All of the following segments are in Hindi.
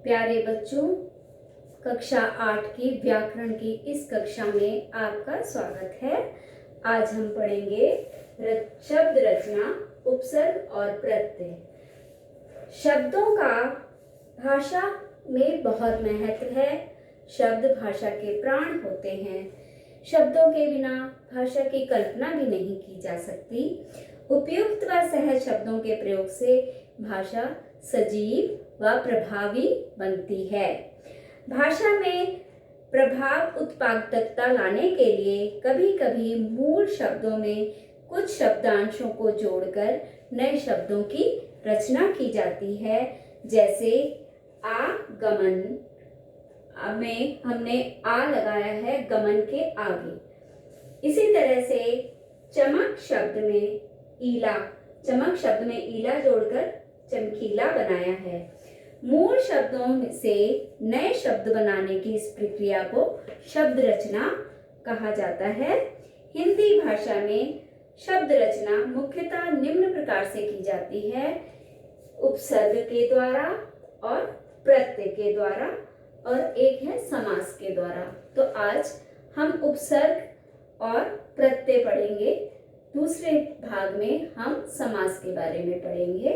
प्यारे बच्चों, कक्षा 8 की व्याकरण की इस कक्षा में आपका स्वागत है। आज हम पढ़ेंगे शब्द रचना, उपसर्ग और प्रत्यय। शब्दों का भाषा में बहुत महत्व है। शब्द भाषा के प्राण होते हैं। शब्दों के बिना भाषा की कल्पना भी नहीं की जा सकती। उपयुक्त व सहज शब्दों के प्रयोग से भाषा सजीव व प्रभावी बनती है। भाषा में प्रभाव उत्पादकता लाने के लिए कभी कभी मूल शब्दों में कुछ शब्दांशों को जोड़कर नए शब्दों की रचना की जाती है। जैसे आगमन में हमने आ लगाया है गमन के आगे। इसी तरह से चमक शब्द में ईला जोड़कर चमकीला बनाया है। मूल शब्दों से नए शब्द बनाने की इस प्रक्रिया को शब्द रचना कहा जाता है। हिंदी भाषा में शब्द रचना मुख्यतः निम्न प्रकार से की जाती है: उपसर्ग के द्वारा और प्रत्यय के द्वारा, और एक है समास के द्वारा। तो आज हम उपसर्ग और प्रत्यय पढ़ेंगे। दूसरे भाग में हम समास के बारे में पढ़ेंगे।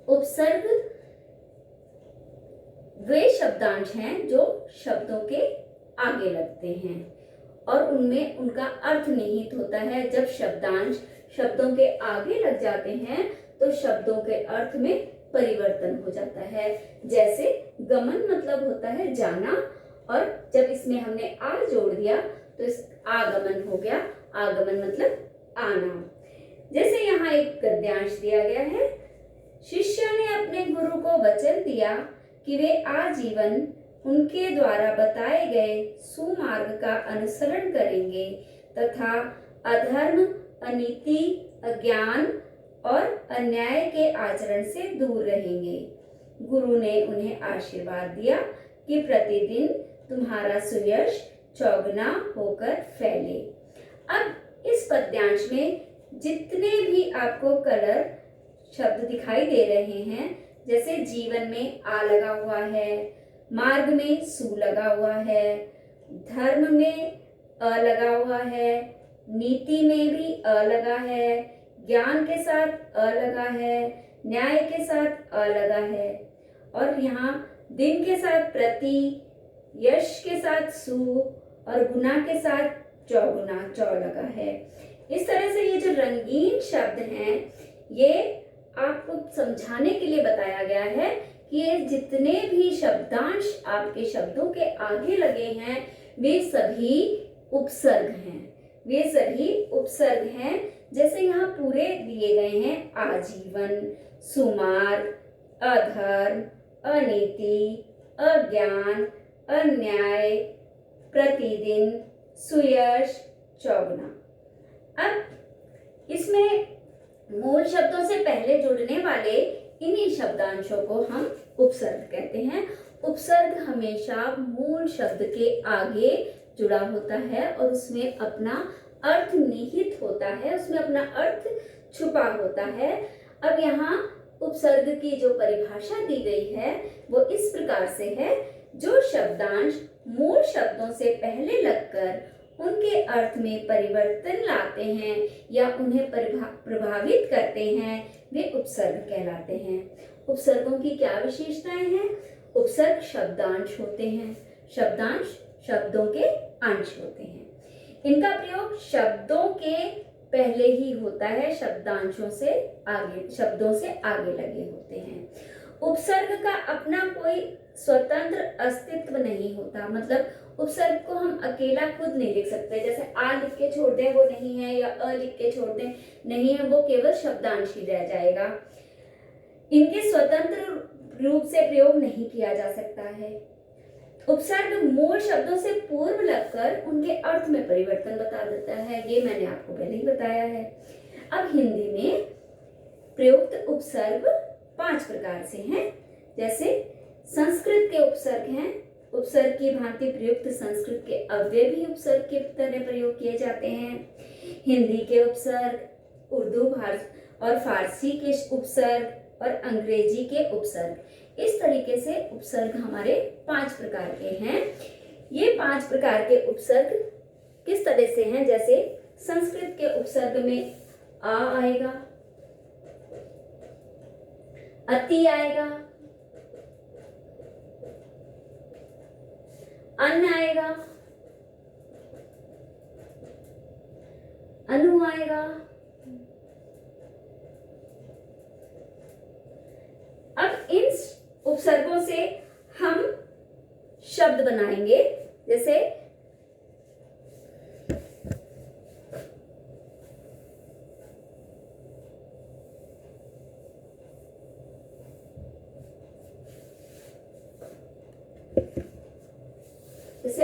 उपसर्ग वे शब्दांश हैं जो शब्दों के आगे लगते हैं और उनमें उनका अर्थ निहित होता है। जब शब्दांश शब्दों के आगे लग जाते हैं तो शब्दों के अर्थ में परिवर्तन हो जाता है। जैसे गमन मतलब होता है जाना, और जब इसमें हमने आ जोड़ दिया तो इस आगमन हो गया। आगमन मतलब आना। जैसे यहाँ एक गद्यांश दिया गया है: शिष्य ने अपने गुरु को वचन दिया कि वे आजीवन उनके द्वारा बताए गए सुमार्ग का अनुसरण करेंगे तथा अधर्म, अनीति, अज्ञान और अन्याय के आचरण से दूर रहेंगे। गुरु ने उन्हें आशीर्वाद दिया कि प्रतिदिन तुम्हारा सुयश चौगुना होकर फैले। अब इस पद्यांश में जितने भी आपको कलर शब्द दिखाई दे रहे हैं, जैसे जीवन में आ लगा हुआ है, मार्ग में सु लगा हुआ है, धर्म में अ लगा हुआ है, नीति में भी अ लगा है, ज्ञान के साथ अ लगा है, न्याय के साथ अ लगा है, और यहाँ दिन के साथ प्रति, यश के साथ सु और गुना के साथ चौगुना चौ लगा है। इस तरह से ये जो रंगीन शब्द हैं, ये आपको समझाने के लिए बताया गया है कि ये जितने भी शब्दांश आपके शब्दों के आगे लगे हैं वे सभी उपसर्ग हैं। वे सभी उपसर्ग हैं। जैसे यहाँ पूरे दिए गए हैं: आजीवन, सुमार्ग, अधर्म, अनीति, अज्ञान, अन्याय, प्रतिदिन, सुयश, चौगुना। अब इसमें मूल शब्दों से पहले जुड़ने वाले इन्हीं शब्दांशों को हम उपसर्ग कहते हैं। उपसर्ग हमेशा मूल शब्द के आगे जुड़ा होता है और उसमें अपना अर्थ निहित होता है, उसमें अपना अर्थ छुपा होता है। अब यहाँ उपसर्ग की जो परिभाषा दी गई है वो इस प्रकार से है: जो शब्दांश मूल शब्दों से पहले लगकर उनके अर्थ में परिवर्तन लाते हैं या उन्हें प्रभावित करते हैं, वे उपसर्ग कहलाते हैं। उपसर्गों की क्या विशेषताएं हैं? उपसर्ग शब्दांश होते हैं। शब्दांश शब्दों के अंश होते हैं। इनका प्रयोग शब्दों के पहले ही होता है, शब्दांशों से आगे, शब्दों से आगे लगे होते हैं। उपसर्ग का अपना कोई स्वतंत्र अस्तित्व नहीं होता। मतलब उपसर्ग को हम अकेला खुद नहीं लिख सकते। जैसे आ लिख के छोड़ दें वो नहीं है, या अ लिख के छोड़ दें नहीं है, वो केवल शब्दांश ही रह जाएगा। इनके स्वतंत्र रूप से प्रयोग नहीं किया जा सकता है। उपसर्ग मूल शब्दों से पूर्व लगकर उनके अर्थ में परिवर्तन बता देता है। ये मैंने आपको पहले ही बताया है। अब हिंदी में प्रयुक्त उपसर्ग 5 प्रकार से हैं। जैसे संस्कृत के उपसर्ग हैं। उपसर्ग की भांति प्रयुक्त संस्कृत के अव्यय भी उपसर्ग के तरह प्रयोग किए जाते हैं। हिंदी के उपसर्ग, उर्दू और फारसी के उपसर्ग, और अंग्रेजी के उपसर्ग। इस तरीके से उपसर्ग हमारे 5 प्रकार के हैं। ये 5 प्रकार के उपसर्ग किस तरह से हैं, जैसे संस्कृत के उपसर्ग में आ आएगा, अति आएगा, अन आएगा, अनु आएगा। अब इन उपसर्गों से हम शब्द बनाएंगे। जैसे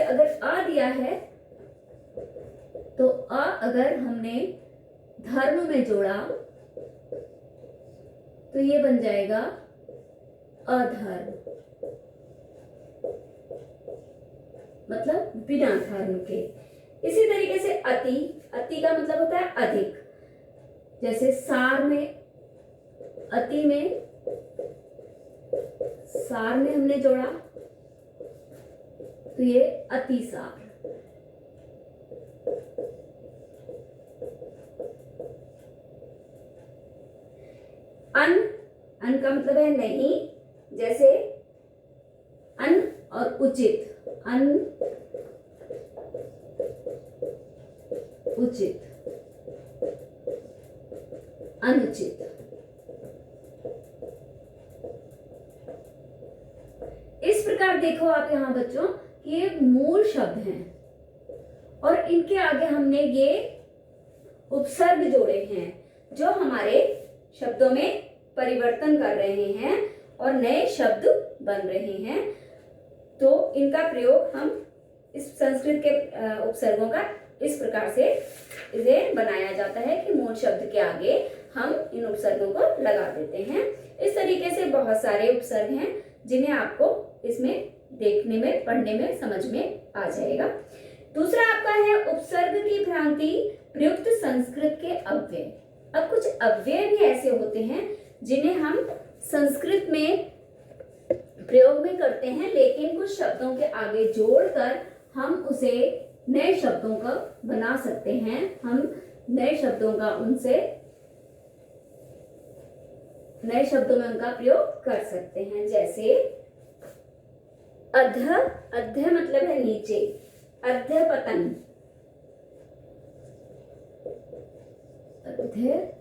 अगर आ दिया है तो आ अगर हमने धर्म में जोड़ा तो ये बन जाएगा अधर्म, मतलब बिना धर्म के। इसी तरीके से अति, अति का मतलब होता है अधिक। जैसे सार में, अति में सार में हमने जोड़ा तो ये अतिसार। अन का मतलब है नहीं। जैसे अन और उचित, अन उचित, अनुचित। इस प्रकार देखो आप यहाँ बच्चों कि ये मूल शब्द हैं और इनके आगे हमने ये उपसर्ग जोड़े हैं जो हमारे शब्दों में परिवर्तन कर रहे हैं और नए शब्द बन रहे हैं। तो इनका प्रयोग हम इस संस्कृत के उपसर्गों का इस प्रकार से इसे बनाया जाता है कि मूल शब्द के आगे हम इन उपसर्गों को लगा देते हैं। इस तरीके से बहुत सारे उपसर्ग हैं जिन्हें आपको इसमें देखने में, पढ़ने में, समझ में आ जाएगा। दूसरा आपका है उपसर्ग की भ्रांति प्रयुक्त संस्कृत के अव्यय। अब कुछ अव्यय भी ऐसे होते हैं जिन्हें हम संस्कृत में प्रयोग में करते हैं, लेकिन कुछ शब्दों के आगे जोड़कर हम उसे नए शब्दों का बना सकते हैं। हम नए शब्दों का नए शब्दों में उनका प्रयोग कर सकते हैं। जैसे अध, अध्य मतलब है नीचे, अध्य पतन, अध्य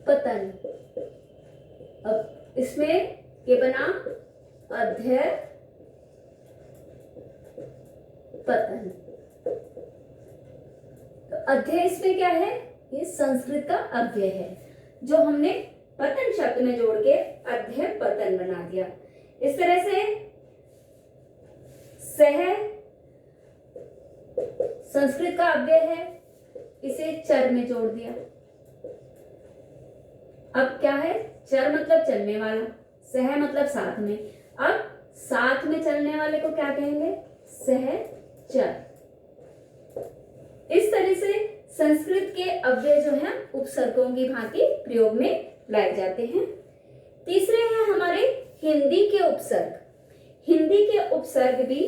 पतन। अब इसमें ये बना अध्य पतन। तो अध्याय इसमें क्या है, ये संस्कृत का अव्यय है जो हमने पतन शब्द में जोड़ के अध्याय पतन बना दिया। इस तरह से सह संस्कृत का अव्यय है, इसे चर में जोड़ दिया। अब क्या है, चर मतलब चलने वाला, सह मतलब साथ में। अब साथ में चलने वाले को क्या कहेंगे, सहचर। इस तरह से संस्कृत के अव्यय जो है उपसर्गों की भांति प्रयोग में लाए जाते हैं। तीसरे हैं हमारे हिंदी के उपसर्ग। हिंदी के उपसर्ग भी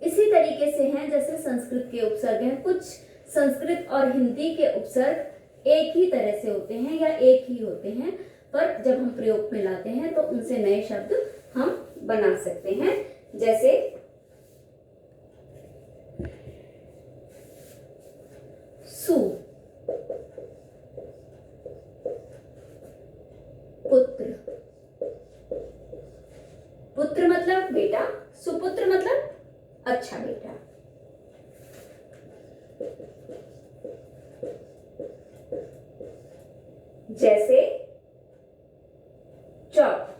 इसी तरीके से हैं जैसे संस्कृत के उपसर्ग हैं। कुछ संस्कृत और हिंदी के उपसर्ग एक ही तरह से होते हैं या एक ही होते हैं, पर जब हम प्रयोग में लाते हैं तो उनसे नए शब्द हम बना सकते हैं। जैसे सु, पुत्र, पुत्र मतलब बेटा, सुपुत्र मतलब अच्छा बेटा। जैसे चौक,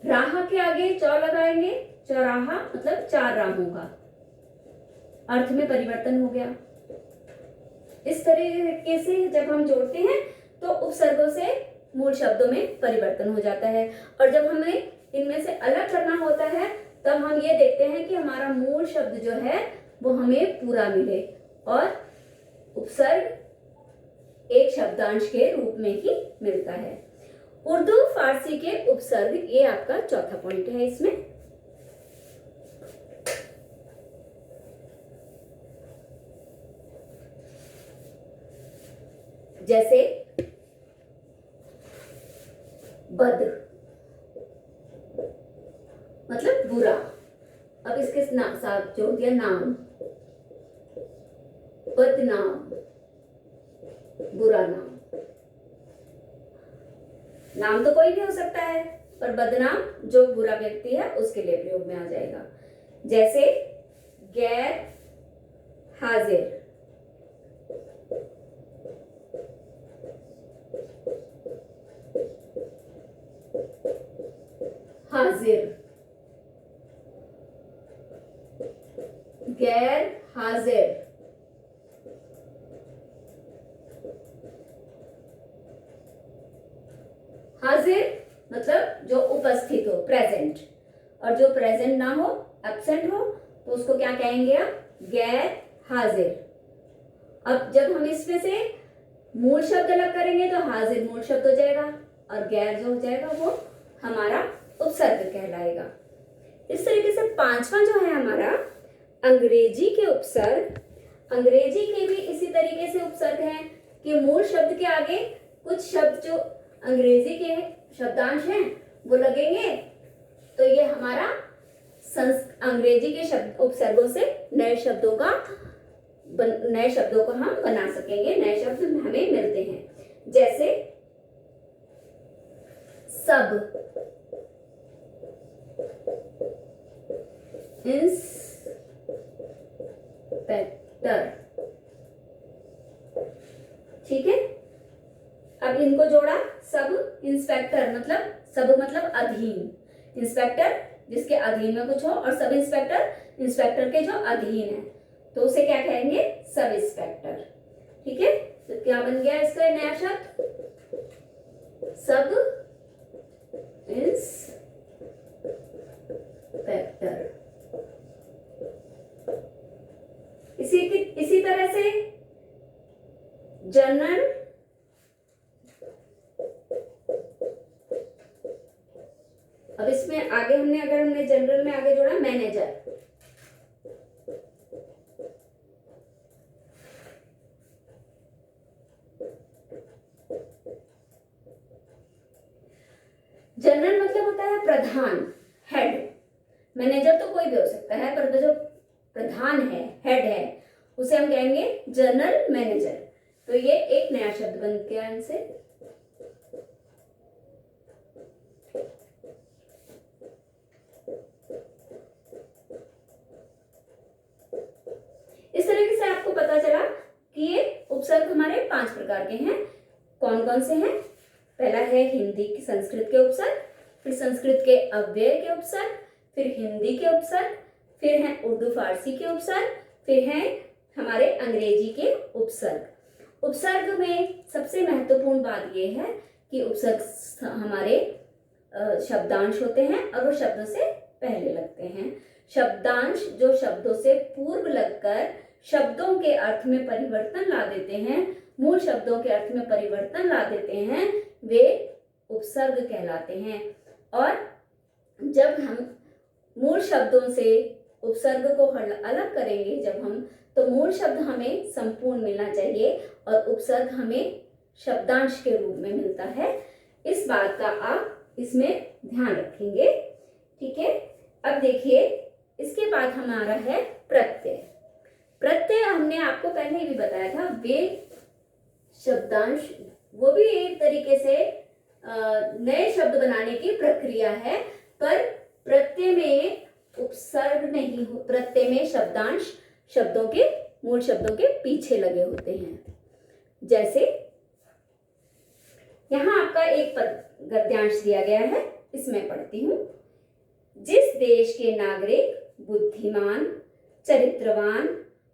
राह के आगे चौ लगाएंगे, चौराहा मतलब चार राहों का, अर्थ में परिवर्तन हो गया। इस तरीके से जब हम जोड़ते हैं तो उपसर्गों से मूल शब्दों में परिवर्तन हो जाता है। और जब हमें इनमें से अलग करना होता है तब हम ये देखते हैं कि हमारा मूल शब्द जो है वो हमें पूरा मिले और उपसर्ग एक शब्दांश के रूप में ही मिलता है। उर्दू फारसी के उपसर्ग, ये आपका चौथा पॉइंट है इसमें। जैसे बद मतलब बुरा, अब इसके साथ जोड़ दिया नाम, बदनाम, बुरा नाम। नाम तो कोई भी हो सकता है पर बदनाम जो बुरा व्यक्ति है उसके लिए प्रयोग में आ जाएगा। जैसे गैर हाजिर, हाजिर, गैर हाजिर। हाजिर मतलब जो उपस्थित हो, प्रेजेंट, और जो प्रेजेंट ना हो, एब्सेंट हो, तो उसको क्या कहेंगे आप? गैर हाजिर। अब जब हम इसमें से मूल शब्द अलग करेंगे तो हाजिर मूल शब्द हो जाएगा और गैर जो हो जाएगा वो हमारा उपसर्ग कहलाएगा। इस तरीके से पांचवा जो है हमारा अंग्रेजी के उपसर्ग। अंग्रेजी के भी इसी तरीके से उपसर्ग हैं कि मूल शब्द के आगे कुछ शब्द जो अंग्रेजी के शब्दांश हैं वो लगेंगे, तो ये हमारा अंग्रेजी के शब्द उपसर्गों से नए शब्दों को हम बना सकेंगे, नए शब्द हमें मिलते हैं। जैसे सब, इंस्पेक्टर, ठीक है। अब इनको जोड़ा, सब इंस्पेक्टर मतलब सब मतलब अधीन, इंस्पेक्टर जिसके अधीन में कुछ हो, और सब इंस्पेक्टर इंस्पेक्टर के जो अधीन है, तो उसे क्या कहेंगे? सब इंस्पेक्टर, ठीक है। तो क्या बन गया इसका नया शब्द? Sub inspector. इसी तरह से जनरल, अब इसमें आगे हमने जनरल में आगे जोड़ा मैनेजर, जनरल मतलब होता है प्रधान, हेड। मैनेजर तो कोई भी हो सकता है पर जो प्रधान है, हेड है, उसे हम कहेंगे जनरल मैनेजर। तो ये एक नया शब्द बन गया इनसे। इस तरीके से आपको पता चला कि ये उपसर्ग हमारे 5 प्रकार के हैं। कौन कौन से हैं? पहला है हिंदी की संस्कृत के उपसर्ग, फिर संस्कृत के अव्यय के उपसर्ग, फिर हिंदी के उपसर्ग, फिर है उर्दू फारसी के उपसर्ग, फिर है हमारे अंग्रेजी के उपसर्ग। उपसर्ग में सबसे महत्वपूर्ण बात यह है कि उपसर्ग हमारे शब्दांश होते हैं और वो शब्दों से पहले लगते हैं। शब्दांश जो शब्दों से पूर्व लगकर शब्दों के अर्थ में परिवर्तन ला देते हैं, मूल शब्दों के अर्थ में परिवर्तन ला देते हैं, वे उपसर्ग कहलाते हैं। और जब हम मूल शब्दों से उपसर्ग को अलग करेंगे जब हम, तो मूल शब्द हमें संपूर्ण मिलना चाहिए और उपसर्ग हमें शब्दांश के रूप में मिलता है। इस बात का आप इसमें ध्यान रखेंगे, ठीक है। अब देखिए इसके बाद हमारा है प्रत्यय। प्रत्यय हमने आपको पहले ही भी बताया था, वे शब्दांश, वो भी एक तरीके से नए शब्द बनाने की प्रक्रिया है, पर प्रत्यय में उपसर्ग नहीं हो, प्रत्यय में शब्दांश शब्दों के, मूल शब्दों के पीछे लगे होते हैं। जैसे यहां आपका एक गद्यांश दिया गया है, इसमें पढ़ती हूं। जिस देश के नागरिक बुद्धिमान, चरित्रवान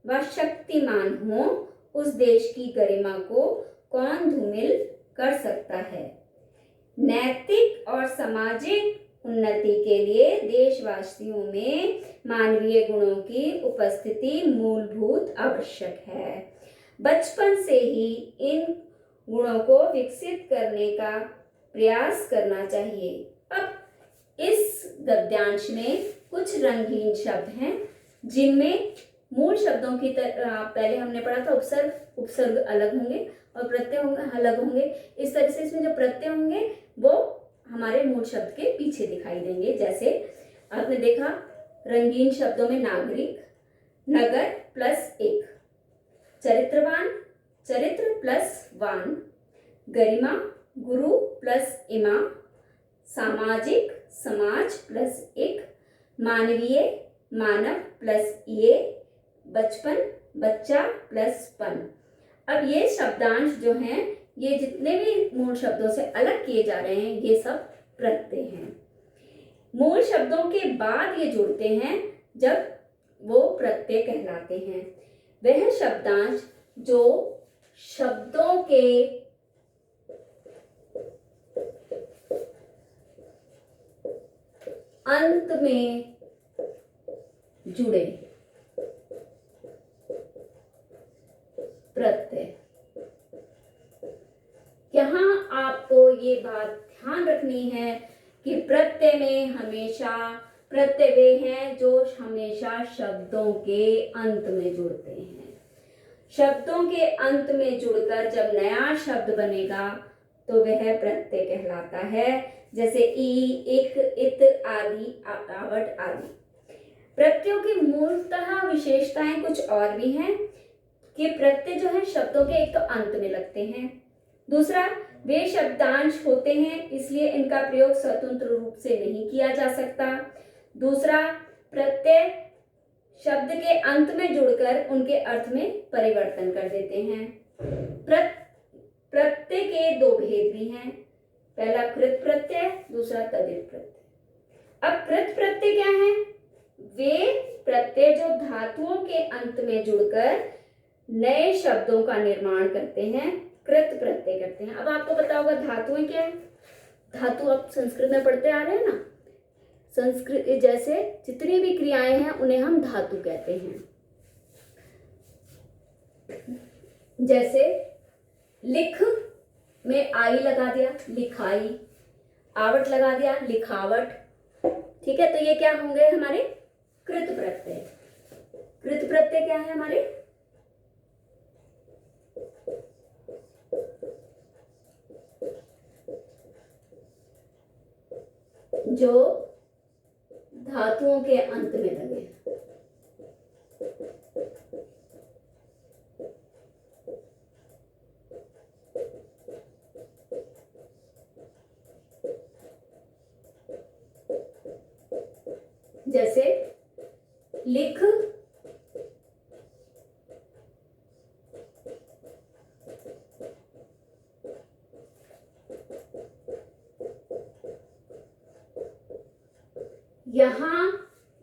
व शक्तिमान हो, उस देश की गरिमा को कौन धूमिल कर सकता है। नैतिक और सामाजिक उन्नति के लिए देशवासियों में मानवीय गुणों की उपस्थिति मूलभूत आवश्यक है। बचपन से ही इन गुणों को विकसित करने का प्रयास करना चाहिए। अब इस गद्यांश में कुछ रंगीन शब्द हैं जिनमें मूल शब्दों की तरह पहले हमने पढ़ा था उपसर्ग अलग होंगे और प्रत्यय होंगे अलग होंगे। इस तरह से इसमें जो प्रत्यय होंगे वो हमारे मूल शब्द के पीछे दिखाई देंगे। जैसे आपने देखा रंगीन शब्दों में नागरिक, नगर प्लस एक, चरित्रवान, चरित्र प्लस वान, गरिमा, गुरु प्लस इमा, सामाजिक, समाज प्लस एक, मानवीय, मानव प्लस ये, बचपन, बच्चा प्लस पन। अब ये शब्दांश जो हैं ये जितने भी मूल शब्दों से अलग किए जा रहे हैं ये सब प्रत्यय हैं। मूल शब्दों के बाद ये जुड़ते हैं जब वो प्रत्यय कहलाते हैं। वह शब्दांश जो शब्दों के अंत में जुड़े प्रत्यय। यहाँ आपको ये बात ध्यान रखनी है कि प्रत्यय में हमेशा प्रत्यय वे हैं जो हमेशा शब्दों के अंत में जुड़ते हैं। शब्दों के अंत में जुड़कर जब नया शब्द बनेगा तो वह प्रत्यय कहलाता है। जैसे ई, इक, इत आदि, आवट आदि। प्रत्ययों की मूलतः विशेषताएं कुछ और भी हैं कि प्रत्यय जो है शब्दों के एक तो अंत में लगते हैं, दूसरा वे शब्दांश होते हैं इसलिए इनका प्रयोग स्वतंत्र रूप से नहीं किया जा सकता, दूसरा प्रत्यय शब्द के अंत में जुड़कर उनके अर्थ में परिवर्तन कर देते हैं। प्रत्यय के दो भेद भी हैं, पहला कृत प्रत्यय, दूसरा तद्धित प्रत्यय। अब कृत प्रत्यय क्या है? वे प्रत्यय जो धातुओं के अंत में जुड़कर नए शब्दों का निर्माण करते हैं, कृत प्रत्यय करते हैं। अब आपको पता होगा धातुएं क्या है? धातु आप संस्कृत में पढ़ते आ रहे हैं ना, संस्कृत जैसे जितनी भी क्रियाएं हैं उन्हें हम धातु कहते हैं। जैसे लिख में आई लगा दिया, लिखाई, आवट लगा दिया, लिखावट। ठीक है, तो ये क्या होंगे हमारे कृत प्रत्यय। कृत प्रत्यय क्या है हमारे? जो धातुओं के अंत में लगे। जैसे लिख, यहां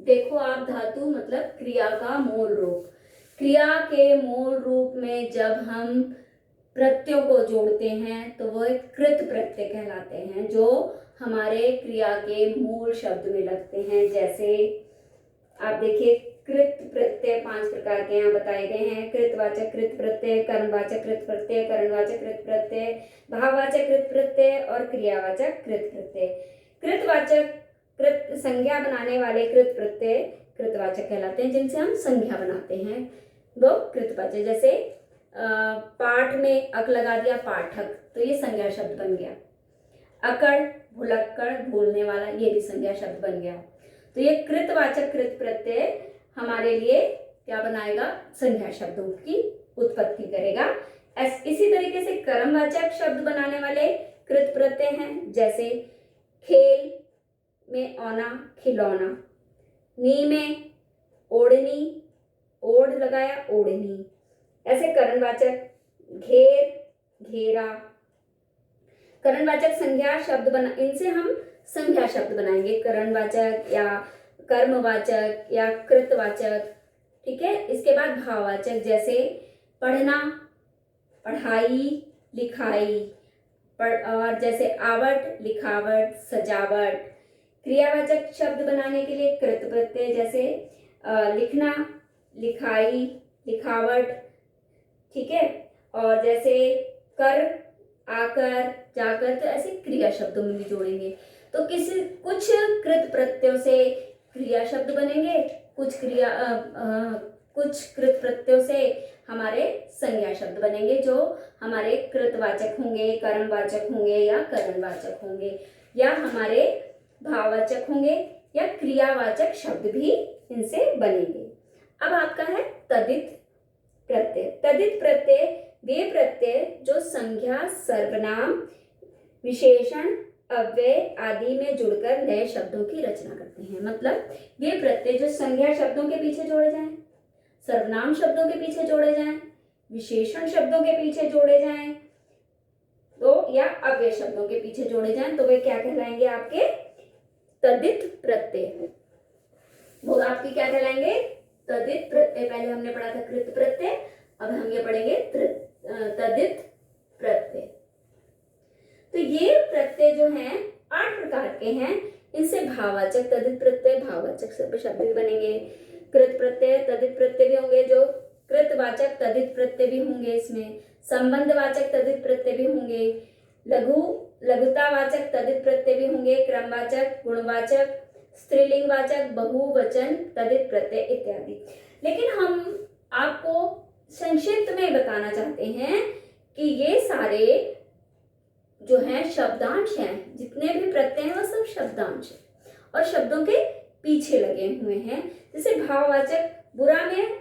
देखो आप धातु मतलब क्रिया का मूल रूप। क्रिया के मूल रूप में जब हम प्रत्ययों को जोड़ते हैं तो वह कृत प्रत्यय कहलाते हैं जो हमारे क्रिया के मूल शब्द में लगते हैं। जैसे आप देखिए कृत प्रत्यय 5 प्रकार के यहाँ बताए गए हैं। कृतवाचक कृत प्रत्यय, कर्मवाचक कृत प्रत्यय, करणवाचक कृत प्रत्यय, भाववाचक कृत प्रत्यय और क्रियावाचक कृत प्रत्यय। कृतवाचक कृत संज्ञा बनाने वाले कृत प्रत्यय कृतवाचक कहलाते हैं, जिनसे हम संज्ञा बनाते हैं वो कृतवाचक। जैसे पाठ में अक लगा दिया पाठक, तो ये संज्ञा शब्द बन गया। अकड़, भुलक्कड़, भूलने वाला, ये भी संज्ञा शब्द बन गया। तो ये कृतवाचक कृत प्रत्यय हमारे लिए क्या बनाएगा? संज्ञा शब्दों की उत्पत्ति करेगा। इसी तरीके से कर्मवाचक शब्द बनाने वाले कृत प्रत्यय हैं। जैसे खेल में औना, खिलौना, नी में ओढ़नी, ओढ़ लगाया ओढ़नी। ऐसे कर्णवाचक घेर, घेरा। कर्णवाचक संज्ञा शब्द बना, इनसे हम संज्ञा शब्द बनाएंगे, कर्णवाचक या कर्मवाचक या कृतवाचक। ठीक है, इसके बाद भाववाचक, जैसे पढ़ना, पढ़ाई, लिखाई, और जैसे आवट, लिखावट, सजावट। क्रियावाचक शब्द बनाने के लिए कृत प्रत्यय, जैसे लिखना, लिखाई, लिखावट, ठीक है। और जैसे कर, आकर, जाकर, तो ऐसे क्रिया शब्दों में भी जोड़ेंगे। तो कुछ कृत प्रत्ययों से क्रिया शब्द बनेंगे, कुछ कृत प्रत्ययों से हमारे संज्ञा शब्द बनेंगे, जो हमारे कृतवाचक होंगे, कर्मवाचक होंगे या करणवाचक होंगे, या हमारे भाववाचक होंगे, या क्रियावाचक शब्द भी इनसे बनेंगे। अब आपका है तदित प्रत्यय। तदित प्रत्यय वे प्रत्यय जो संज्ञा, सर्वनाम, विशेषण, अव्यय आदि में जुड़कर नए शब्दों की रचना करते हैं। मतलब वे प्रत्यय जो संज्ञा शब्दों के पीछे जोड़े जाएं, सर्वनाम शब्दों के पीछे जोड़े जाएं, विशेषण शब्दों के पीछे जोड़े जाएं, तो या अव्यय शब्दों के पीछे जोड़े जाएं, तो वे क्या कहलाएंगे? आपके तदित प्रत्यय। वो आपके क्या कहलाएंगे? तदित प्रत्यय। पहले हमने पढ़ा था कृत प्रत्यय, अब हम ये पढ़ेंगे तदित प्रत्यय। तो ये प्रत्यय जो हैं 8 प्रकार के हैं। इनसे भाववाचक तदित प्रत्यय, भाववाचक शब्द भी बनेंगे। कृत प्रत्यय, तदित प्रत्यय भी होंगे, जो कृतवाचक तदित प्रत्यय भी होंगे। इसमें संबंधवाचक तदित प्रत्यय भी होंगे, लघुतावाचक तदित प्रत्यय भी होंगे, क्रमवाचक, गुणवाचक, स्त्रीलिंगवाचक, बहुवचन तदित प्रत्यय इत्यादि। लेकिन हम आपको संक्षिप्त में बताना चाहते हैं कि ये सारे जो हैं शब्दांश हैं, जितने भी प्रत्यय हैं वो सब शब्दांश हैं और शब्दों के पीछे लगे हुए हैं। जैसे भाववाचक, बुरा में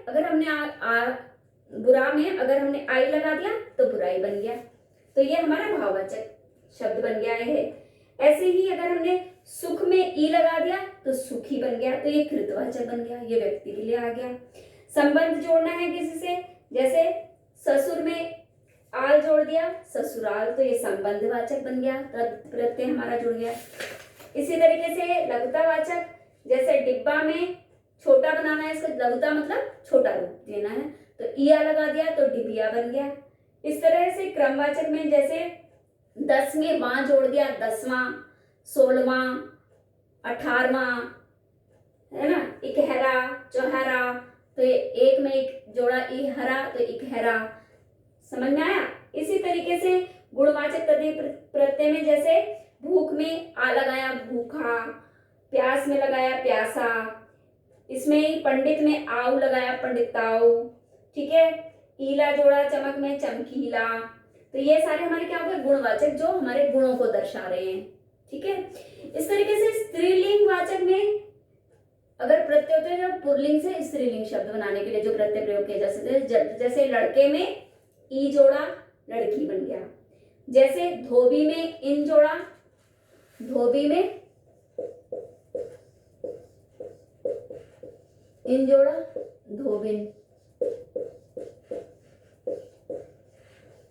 अगर हमने आई लगा दिया तो बुराई बन गया, तो ये हमारा भाववाचक शब्द बन गया है। ऐसे ही अगर हमने सुख में ई लगा दिया तो सुखी बन गया, तो ये कृतवाचक बन गया, ये व्यक्ति के लिए आ गया। संबंध जोड़ना है किसी से, जैसे ससुर में आल जोड़ दिया, ससुराल, तो ये संबंधवाचक बन गया, प्रत्यय हमारा जुड़ गया। इसी तरीके से लघुतावाचक, जैसे डिब्बा में छोटा बनाना है, इसका लघुता मतलब छोटा रूप देना है, तो इया लगा दिया तो डिबिया बन गया। इस तरह से क्रमवाचक में जैसे 10 में वां जोड़ दिया, 10वां, 16वां, 18वां, है ना, इकहरा, चौहरा, तो ये एक में एक जोड़ा इहरा तो इकहरा, समझ में आया। इसी तरीके से गुणवाचक तदित प्रत्यय में जैसे भूख में आ लगाया, भूखा, प्यास में लगाया, प्यासा, इसमें पंडित में आऊ लगाया, पंडिताऊ, ठीक है। ईला जोड़ा चमक में, चमकीला, तो ये सारे हमारे क्या हो गए? गुणवाचक, जो हमारे गुणों को दर्शा रहे हैं, ठीक है। इस तरीके से स्त्रीलिंग वाचक में अगर प्रत्यय होते हैं, पुल्लिंग से स्त्रीलिंग शब्द बनाने के लिए जो प्रत्यय प्रयोग किए जा सकते हैं, जैसे लड़के में ई जोड़ा, लड़की बन गया। जैसे धोबी में इन जोड़ा, धोबी में इन जोड़ा, धोबिन।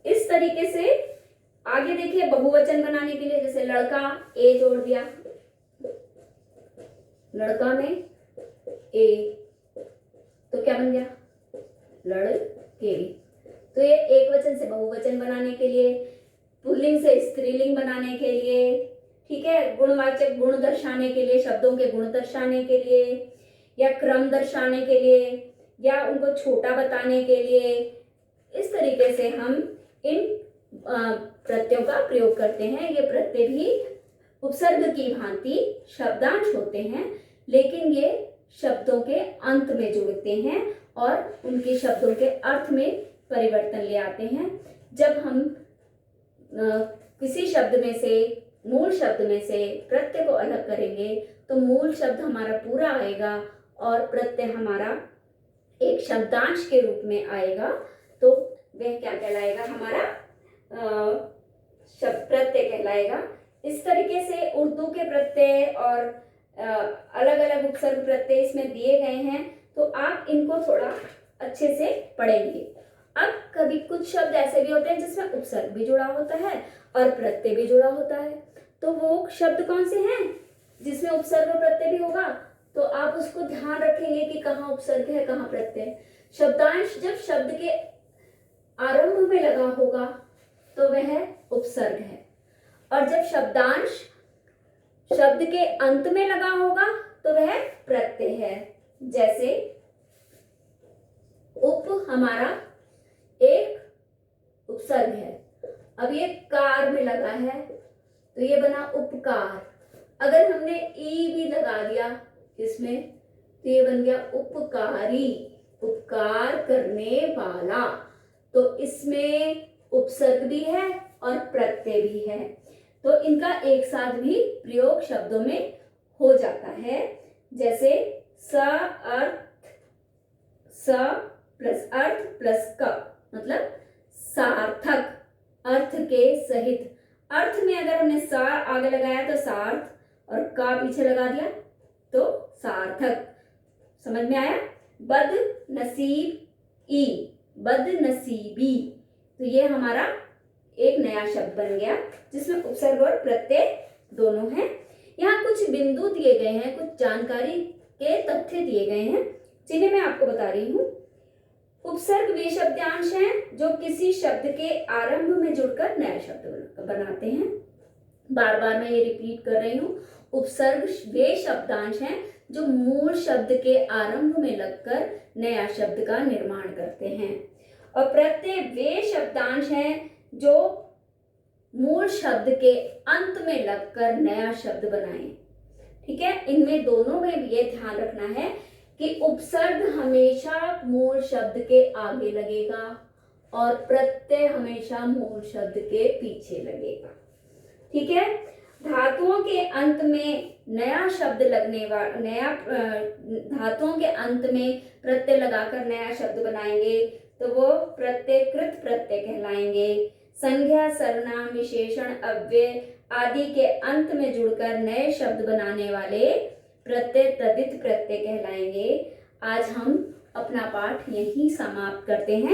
इस तरीके से आगे देखिए बहुवचन बनाने के लिए, जैसे लड़का ए जोड़ दिया, लड़का में ए, तो क्या बन गया? लड़के। तो ये एक वचन से बहुवचन बनाने के लिए, पुल्लिंग से स्त्रीलिंग बनाने के लिए, ठीक है, गुणवाचक गुण दर्शाने के लिए, शब्दों के गुण दर्शाने के लिए, या क्रम दर्शाने के लिए, या उनको छोटा बताने के लिए, इस तरीके से हम इन प्रत्ययों का प्रयोग करते हैं। ये प्रत्यय भी उपसर्ग की भांति शब्दांश होते हैं, लेकिन ये शब्दों के अंत में जुड़ते हैं और उनके शब्दों के अर्थ में परिवर्तन ले आते हैं। जब हम किसी शब्द में से, मूल शब्द में से प्रत्यय को अलग करेंगे तो मूल शब्द हमारा पूरा आएगा और प्रत्यय हमारा एक शब्दांश के रूप में आएगा, तो वह क्या कहलाएगा? हमारा शब्द प्रत्यय कहलाएगा। इस तरीके से उर्दू के प्रत्यय और अलग अलग उपसर्ग प्रत्यय इसमें दिए गए हैं, तो आप इनको थोड़ा अच्छे से पढ़ेंगे। अब कभी कुछ शब्द ऐसे भी होते हैं जिसमें उपसर्ग भी जुड़ा होता है और प्रत्यय भी जुड़ा होता है, तो वो शब्द कौन से हैं जिसमें उपसर्ग और प्रत्यय भी होगा? तो आप उसको ध्यान रखेंगे कि कहाँ उपसर्ग है, कहाँ प्रत्यय। शब्दांश जब शब्द के आरंभ में लगा होगा तो वह उपसर्ग है, और जब शब्दांश शब्द के अंत में लगा होगा तो वह प्रत्यय है। जैसे उप हमारा एक उपसर्ग है, अब ये कार में लगा है तो ये बना उपकार। अगर हमने ई भी लगा दिया इसमें तो ये बन गया उपकारी, उपकार करने वाला। तो इसमें उपसर्ग भी है और प्रत्यय भी है, तो इनका एक साथ भी प्रयोग शब्दों में हो जाता है। जैसे स प्लस अर्थ प्लस क मतलब सार्थक, अर्थ के सहित। अर्थ में अगर हमने सा आगे लगाया तो सार्थ और का पीछे लगा दिया तो सार्थक। समझ में आया? बद नसीब ई, बद नसीबी, तो ये हमारा एक नया शब्द बन गया जिसमें उपसर्ग और प्रत्यय दोनों हैं। यहाँ कुछ बिंदु दिए गए हैं, कुछ जानकारी के तथ्य दिए गए हैं जिन्हें मैं आपको बता रही हूँ। उपसर्ग वे शब्दांश हैं जो किसी शब्द के आरंभ में जुड़कर नया शब्द बनाते हैं। बार बार मैं ये रिपीट कर रही हूँ, उपसर्ग वे शब्दांश हैं जो मूल शब्द के आरंभ में लगकर नया शब्द का निर्माण करते हैं, और प्रत्यय वे शब्दांश हैं जो मूल शब्द के अंत में लगकर नया शब्द बनाएं। ठीक है, इनमें दोनों में ये ध्यान रखना है कि उपसर्ग हमेशा मूल शब्द के आगे लगेगा और प्रत्यय हमेशा मूल शब्द के पीछे लगेगा। ठीक है, धातुओं के अंत में नया शब्द लगने वाला धातुओं के अंत में प्रत्यय लगाकर नया शब्द बनाएंगे तो वो प्रत्ययकृत प्रत्यय कहलाएंगे। संज्ञा, सर्वनाम, विशेषण, अव्यय आदि के अंत में जुड़कर नए शब्द बनाने वाले प्रत्यय तद्धित प्रत्यय कहलाएंगे। आज हम अपना पाठ यहीं समाप्त करते हैं।